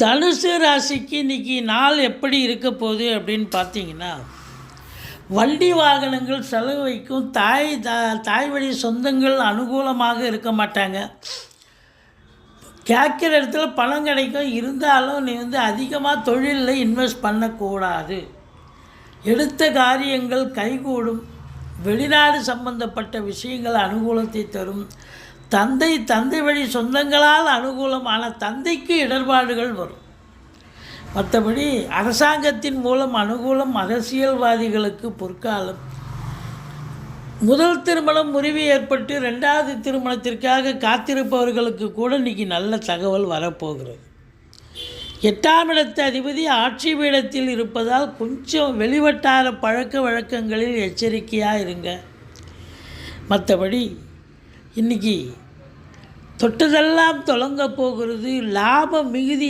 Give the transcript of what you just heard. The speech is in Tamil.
தனுசு ராசிக்கு இன்றைக்கி நாள் எப்படி இருக்க போகுது அப்படின்னு பார்த்தீங்கன்னா, வண்டி வாகனங்கள் செலவு வைக்கும். தாய் வழி சொந்தங்கள் அனுகூலமாக இருக்க மாட்டாங்க. கேட்குற இடத்துல பணம் கிடைக்கும். இருந்தாலும் நீ அதிகமாக தொழிலில் இன்வெஸ்ட் பண்ணக்கூடாது. எடுத்த காரியங்கள் கைகூடும். வெளிநாடு சம்பந்தப்பட்ட விஷயங்கள் அனுகூலத்தை தரும். தந்தை வழி சொந்தங்களால் அனுகூலமான தந்தைக்கு இடர்பாடுகள் வரும். மற்றபடி அரசாங்கத்தின் மூலம் அனுகூலம். அரசியல்வாதிகளுக்கு பொற்காலம். முதல் திருமணம் முறிவு ஏற்பட்டு 2வது திருமணத்திற்காக காத்திருப்பவர்களுக்கு கூட இன்றைக்கி நல்ல தகவல் வரப்போகிறது. 8ஆம் இடத்து அதிபதி ஆட்சி பீடத்தில் இருப்பதால் கொஞ்சம் வெளிவட்டார பழக்க வழக்கங்களில் எச்சரிக்கையாக இருங்க. மற்றபடி இன்றைக்கி தொட்டதெல்லாம் தொடங்க போகிறது. லாப மிகுதி